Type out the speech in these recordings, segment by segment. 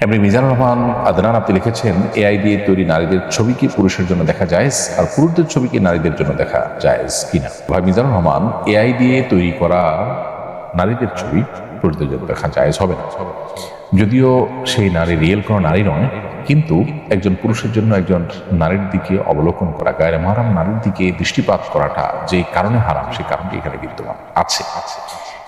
এমনি মিজানুর রহমান আদনান আপনি লিখেছেন, এআই দিয়ে তৈরি নারীদের ছবি কি পুরুষের জন্য দেখা জায়েজ, আর পুরুষদের ছবি কি নারীদের জন্য দেখা জায়েজ কিনা? ভাই মিজানুর রহমান, এআই দিয়ে তৈরি করা নারীদের ছবি পুরুষদের জন্য দেখা জায়েজ হবে না। যদিও সেই নারী রিয়েল কোনো নারী নয়, কিন্তু একজন পুরুষের জন্য একজন নারীর দিকে অবলোকন করা, গায়ের মারাম নারীর দিকে দৃষ্টিপাত করাটা যে কারণে হারাম, সেই কারণটি এখানে বিদ্যমান আছে।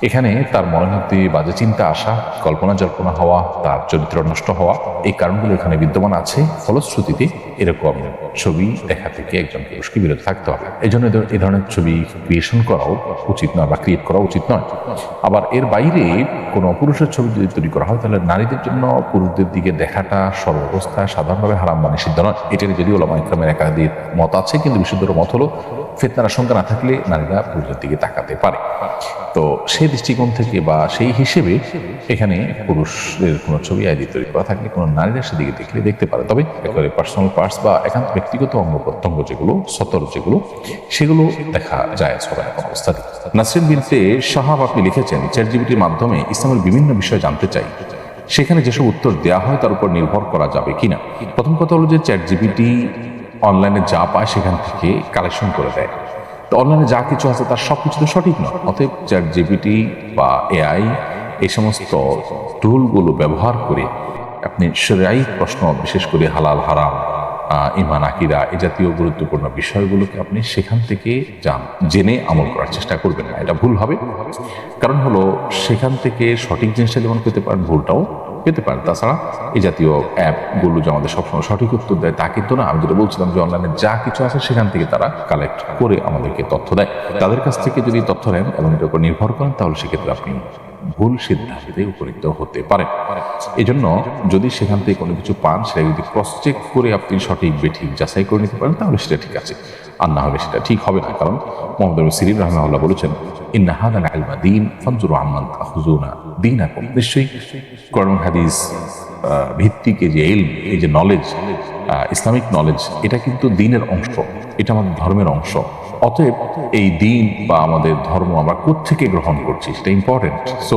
এখানে তার মনের মধ্যে বাজে চিন্তা আসা, কল্পনা জল্পনা হওয়া, তার চরিত্র নষ্ট হওয়া, এই কারণগুলো এখানে বিদ্যমান আছে। ফলশ্রুতিতে এরকম ছবি দেখা থেকে একজন পুরুষকে বিরত থাকতে হবে। এই জন্য এই ধরনের ছবি ক্রিয়েশন করাও উচিত নয় বা ক্রিয়েট করা উচিত নয়। আবার এর বাইরে কোনো পুরুষের ছবি যদি তৈরি করা হয়, তাহলে নারীদের জন্য পুরুষদের দিকে দেখাটা সর্বাবস্থায় সাধারণভাবে হারাম বা নিষিদ্ধ নয়। এটার যদিও ওলামা ইকরামের একাধিক মত আছে, কিন্তু বিশুদ্ধ মত হলো ফিতনার আশঙ্কা না থাকলে নারীরা পুরুষের দিকে তাকাতে পারে। তো সেই দৃষ্টিকোণ থেকে বা সেই হিসেবে এখানে পুরুষদের কোনো ছবি আইডি তৈরি করা থাকলে কোনো নারীরা সেদিকে দেখলে দেখতে পারে। তবে একেবারে পার্সোনাল পার্টস বা একান্ত ব্যক্তিগত অঙ্গ প্রত্যঙ্গ যেগুলো সতর যেগুলো, সেগুলো দেখা যায় হবে না কোনো অবস্থাতে। নাসরিন বিনতে শাহাব আপনি লিখেছেন, চ্যাটজিপিটির মাধ্যমে ইসলামের বিভিন্ন বিষয় জানতে চাই, সেখানে যেসব উত্তর দেওয়া হয় তার উপর নির্ভর করা যাবে কিনা? প্রথম কথা হলো যে চ্যাটজিপিটি অনলাইনে যা পায় সেখান থেকে কালেকশন করে দেয়। তো অনলাইনে যা কিছু আছে তার সব কিছু তো সঠিক নয়। অতএব চ্যাটজিপিটি বা এআই এই সমস্ত টুলগুলো ব্যবহার করে আপনি শরীয়ী প্রশ্ন, বিশেষ করে হালাল হারাম, ঈমান আকীদা, এই জাতীয় গুরুত্বপূর্ণ বিষয়গুলোকে আপনি সেখান থেকে জেনে আমল করার চেষ্টা করবেন না, এটা ভুল হবে। কারণ হলো সেখান থেকে সঠিক জিনিসটা যেমন পেতে পারেন, ভুলটাও পেতে পারেন। তাছাড়া এই জাতীয় অ্যাপগুলো যে আমাদের সবসময় সঠিক উত্তর দেয় তা কিন্তু না। আমি যেটা বলছিলাম যে অনলাইনে যা কিছু আছে সেখান থেকে তারা কালেক্ট করে আমাদেরকে তথ্য দেয়। তাদের কাছ থেকে যদি তথ্য নেন এবং এটার উপর নির্ভর করেন, তাহলে সেক্ষেত্রে আপনি ভুল সিদ্ধান্তে উপনীত হতে পারেন। এই জন্য যদি সেখান থেকে কোনো কিছু পান, সেটা যদি ক্রস চেক করে আপনি সঠিক বেঠিক যাচাই করে নিতে পারেন, তাহলে সেটা ঠিক আছে। আর না হলে সেটা ঠিক হবে না। কারণ মোহাম্মদ বিন সিরিন রাহিমাহুল্লাহ বলেছেন, ইন্না হাদাল ইলমা দীন ফানজুরু আম্মান তাখুযুনা দীনাকুম। নিশ্চয়ই কোরআন হাদিস ভিত্তিক এই যে ইলম, এই যে নলেজ, ইসলামিক নলেজ, এটা কিন্তু দ্বীনের অংশ, এটা আমাদের ধর্মের অংশ। অতএব এই দিন বা আমাদের ধর্ম আমরা কোত্থেকে গ্রহণ করছি সেটা ইম্পর্টেন্ট। সো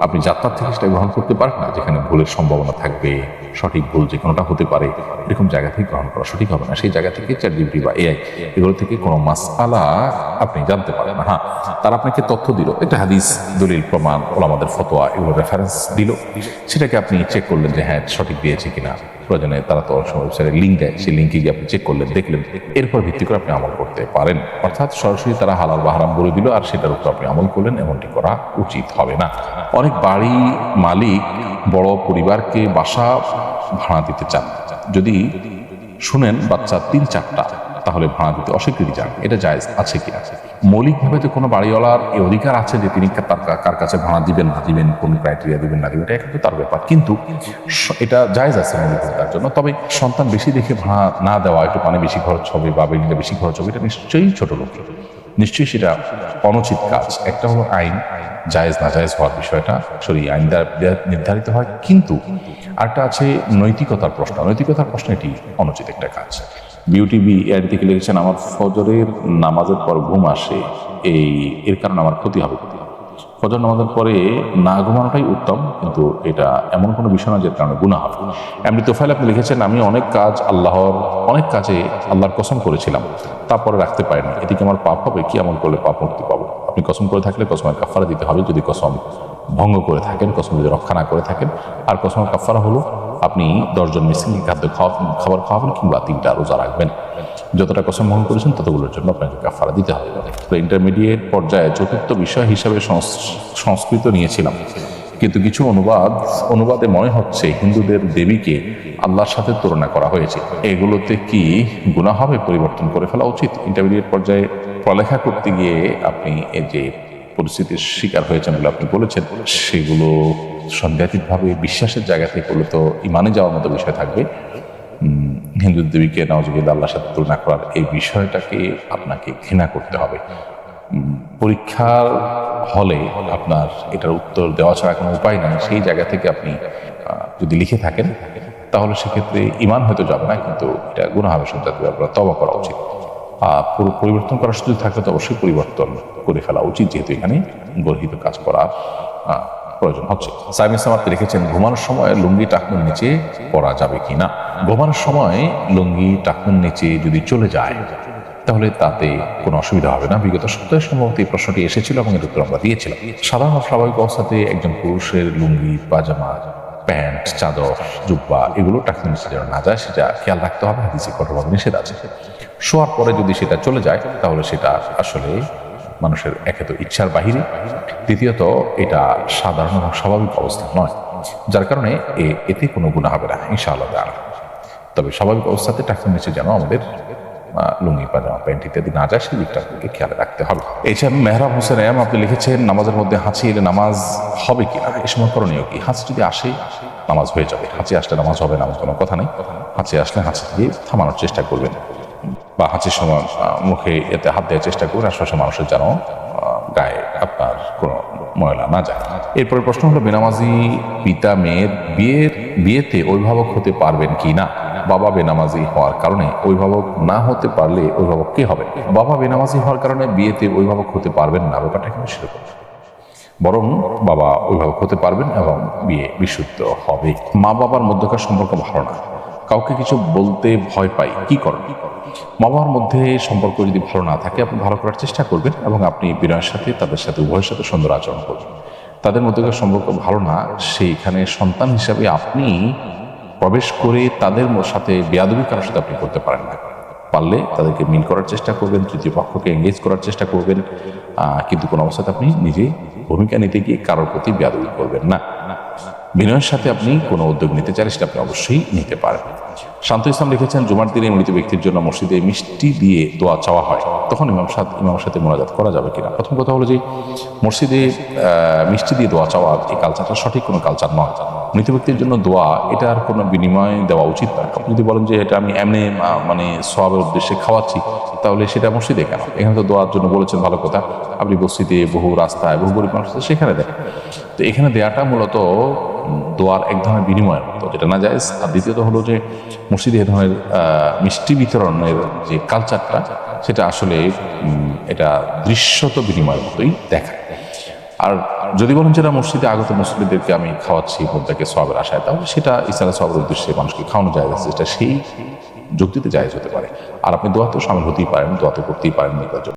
আপনি যাত্রার থেকে সেটা গ্রহণ করতে পারেন না, যেখানে ভুলের সম্ভাবনা থাকবে, সঠিক ভুল যে কোনোটা হতে পারে, এরকম জায়গা থেকে গ্রহণ করা সঠিক হবে না। সেই জায়গা থেকে চ্যাটজিপিটি বা এআই এগুলো থেকে কোনো মাসআলা আপনি জানতে পারেন না। হ্যাঁ, তারা আপনাকে তথ্য দিল, একটা হাদিস, দলিল, প্রমাণ, ওলামাদের ফতোয়া, এগুলো রেফারেন্স দিল, সেটাকে আপনি চেক করলেন যে হ্যাঁ সঠিক দিয়েছে কিনা। প্রয়োজনে তারা তো অনেক সময় ওয়েবসাইটে লিঙ্ক দেয়, সেই লিঙ্কে গিয়ে আপনি চেক করলেন, দেখলেন, এরপর ভিত্তি করে আপনি আমল করতে পারেন। অর্থাৎ সরাসরি তারা হালাল বা হারাম বলে দিল আর সেটার উপর আপনি আমল করলেন, এমনটি করা উচিত হবে না। অনেক বাড়ি মালিক বড় পরিবারকে বাসা ভাড়া দিতে চান, যদি শুনেন বাচ্চা 3-4টা, তাহলে ভাড়া দিতে অস্বীকৃতি চান, এটা জায়েজ আছে কি? আছে। মৌলিকভাবে তো কোনো বাড়িওয়ালার এই অধিকার আছে যে তিনি কার কাছে ভাড়া দিবেন না দিবেন, কোন ক্রাইটেরিয়া দিবেন না দিবেন, এটা কিন্তু তার ব্যাপার। কিন্তু এটা জায়েজ আছে মৌলিকভাবে তার জন্য। তবে সন্তান বেশি দেখে ভাড়া না দেওয়া, একটু পানি বেশি খরচ হবে বা বিল্ডিংটা বেশি খরচ হবে, এটা নিশ্চয়ই ছোট লোক, নিশ্চয়ই সেটা অনুচিত কাজ। একটা হলো আইন, জায়েজ না জায়েজ হওয়ার বিষয়টা শরীয়ত আইন দ্বারা নির্ধারিত হয়, কিন্তু আরেকটা আছে নৈতিকতার প্রশ্ন। নৈতিকতার প্রশ্ন এটি অনুচিত একটা কাজ। বিউটিবি এর থেকে লিখেছেন, আমার ফজরের নামাজের পর ঘুম আসে, এর কারণে আমার ক্ষতি হবে। ফজর নামাজের পরে না ঘুমানোটাই উত্তম, কিন্তু এটা এমন কোনো বিষয় না যে কারণে গুনাহ হবে। এমনি তোফাইল আপনি লিখেছেন, আমি অনেক কাজে আল্লাহর কসম করেছিলাম, তারপরে রাখতে পারিনি, এদিকে আমার পাপ হবে? কি আমল করলে পাপ মুক্তি পাবো? আপনি কসম করে থাকলে কসমের কাফারা দিতে হবে, যদি কসম ভঙ্গ করে থাকেন, কসম যদি রক্ষা না করে থাকেন। আর কসমের কাফারা হলো আপনি 10 জন মিসকিনকে খাবার খাওয়াবেন কিংবা 3টা রোজা রাখবেন। যতটা কসম ভঙ্গ করেছেন ততগুলোর জন্য আপনাকে কাফারা দিতে হবে। তো ইন্টারমিডিয়েট পর্যায়ে চতুর্থ বিষয় হিসাবে সংস্কৃত নিয়েছিলাম, কিন্তু কিছু অনুবাদে মনে হচ্ছে হিন্দুদের দেবীকে আল্লাহর সাথে তুলনা করা হয়েছে। এগুলোতে কি গুনাহ হবে? পরিবর্তন করে ফেলা উচিত? ইন্টারমিডিয়েট পর্যায়ে পড়ালেখা করতে গিয়ে আপনি এই যে পরিস্থিতির শিকার হয়েছেন বলে আপনি বলেছেন, সেগুলো সন্দেহাতীতভাবে বিশ্বাসের জায়গা থেকে করলে তো ইমানে যাওয়ার মতো বিষয় থাকবে। হিন্দু দেবীকে নওয়াজুবিল্লাহ আল্লাহর সাথে তুলনা করার এই বিষয়টাকে আপনাকে ঘৃণা করতে হবে। পরীক্ষার হলে আপনার এটার উত্তর দেওয়া ছাড়া কোনো উপায় নাই, সেই জায়গা থেকে আপনি যদি লিখে থাকেন, তাহলে সেক্ষেত্রে ইমান হয়তো যাবে না, কিন্তু এটা গুনাহ হবে, সন্তানদের আপনার তওবা করা উচিত। পুরো পরিবর্তন করার সুযোগ থাকলে তো অবশ্যই পরিবর্তন করে ফেলা উচিত, যেহেতু এখানে গর্হিত কাজ করার প্রয়োজন হচ্ছে। সাইম ইসলাম আপনি লিখেছেন, ঘুমানোর সময় লুঙ্গি টাকনুর নিচে পরা যাবে কিনা? ঘুমানোর সময় লুঙ্গি টাকনুর নিচে যদি চলে যায় তাহলে তাতে কোনো অসুবিধা হবে না। বিগত সপ্তাহে সম্ভবত এই প্রশ্নটি এসেছিল এবং এর উত্তর আমরা দিয়েছিলাম। সাধারণ স্বাভাবিক অবস্থাতে একজন পুরুষের লুঙ্গি, পাজামা, প্যান্ট, চাদর, জুব্বা এগুলো টাকনুর নিচে যেন না যায় সেটা খেয়াল রাখতে হবে। হাদিসে কঠোরভাবে নিষেধ আছে। শোয়ার পরে যদি সেটা চলে যায় তাহলে সেটা আসলে মানুষের একে তো ইচ্ছার বাহিরে, দ্বিতীয়ত এটা সাধারণ এবং স্বাভাবিক অবস্থা নয়, যার কারণে এতে কোনো গুনাহ হবে না ইনশাআল্লাহ তাআলা। তবে স্বাভাবিক অবস্থাতে টাকনুর নিচে যেন আমাদের লুঙ্গি, পাজামা, প্যান্ট ইত্যাদি না যায় সেই দিকটা আপনাকে খেয়াল রাখতে হবে। এছাড়া মেহরাব হোসেন এম আপনি লিখেছেন, নামাজের মধ্যে হাঁচি এলে নামাজ হবে কিনা? এই সময় করণীয় কি? হাঁচি যদি আসে নামাজ হয়ে যাবে। হাঁচি আসলে নামাজ হবে না এমন কোনো কথা নেই। হাঁচি আসলে হাঁচি দিয়ে থামানোর চেষ্টা করবেন, বা হাঁচির সময় মুখে এতে হাত দেওয়ার চেষ্টা করবেন আশেপাশে মানুষের যেন গায়ে আপনার কোনো ময়লা না যায়। এরপরে প্রশ্ন হলো, বেনামাজি পিতা মেয়ের বিয়েতে অভিভাবক হতে পারবেন কি না? বাবা বেনামাজি হওয়ার কারণে অভিভাবক না হতে পারলে অভিভাবক কে হবে? বাবা বেনামাজি হওয়ার কারণে বিয়েতে অভিভাবক হতে পারবেন না, ব্যাপারটা কিন্তু সেরকম। বরং বাবা অভিভাবক হতে পারবেন এবং বিয়ে বিশুদ্ধ হবে। মা বাবার মধ্যকার সম্পর্ক ভালো না, কাউকে কিছু বলতে ভয় পাই, কি করেন? মা বাবার মধ্যে সম্পর্ক যদি ভালো না থাকে আপনি ভালো করার চেষ্টা করবেন এবং আপনি বিনয়ের সাথে তাদের সাথে উভয়ের সাথে সুন্দর আচরণ করবেন। তাদের মধ্যকার সম্পর্ক ভালো না, সেইখানে সন্তান হিসাবে আপনি প্রবেশ করে তাদের সাথে বেয়াদবি কারোর সাথে আপনি করতে পারেন না। পারলে তাদেরকে মিল করার চেষ্টা করবেন, তৃতীয় পক্ষকে এঙ্গেজ করার চেষ্টা করবেন, কিন্তু কোনো অবস্থাতে আপনি নিজে ভূমিকা নিতে গিয়ে কারোর প্রতি বেয়াদবি করবেন না। বিনয়ের সাথে আপনি কোনো উদ্যোগ নিতে চাইলে সেটা আপনি অবশ্যই নিতে পারেন। শান্ত ইসলাম লিখেছেন, জুমার দিনে মৃত ব্যক্তির জন্য মসজিদে মিষ্টি দিয়ে দোয়া চাওয়া হয়, তখন ইমামের সাথে মোনাজাত করা যাবে কিনা? প্রথম কথা হলো যে মসজিদে মিষ্টি দিয়ে দোয়া চাওয়া এই কালচারটা সঠিক কোনো কালচার নয়। মৃত ব্যক্তির জন্য দোয়া এটার কোনো বিনিময় দেওয়া উচিত নয়। আপনি যদি বলেন যে এটা আমি এমনি মানে সওয়াবের উদ্দেশ্যে খাওয়াচ্ছি, তাহলে সেটা মসজিদে কেন? এখানে তো দোয়ার জন্য বলেছেন, ভালো কথা। আপনি মসজিদে বহু রাস্তায় বহু গরিব মানুষ সেখানে দেন, তো এখানে দেয়াটা মূলত দোয়ার এক ধরনের বিনিময়ের মতো, যেটা না যায়। আর দ্বিতীয়ত হলো যে মসজিদে এ ধরনের মিষ্টি বিতরণের যে কালচারটা সেটা আসলে এটা দৃশ্যত বিনিময়ের মতোই দেখায়। আর যদি বলেন যেটা মসজিদে আগত মুসলিমদেরকে আমি খাওয়াচ্ছি মুদ্রাকে সওয়াবের আশায়, তাহলে সেটা ইসলামের সওয়াবের উদ্দেশ্যে মানুষকে খাওয়ানো যায়, সেটা সেই যুক্তিতে জায়েজ হতে পারে। আর আপনি দোয়াতেও শামিল হতেই পারেন, দোয়াতে করতেই পারেন।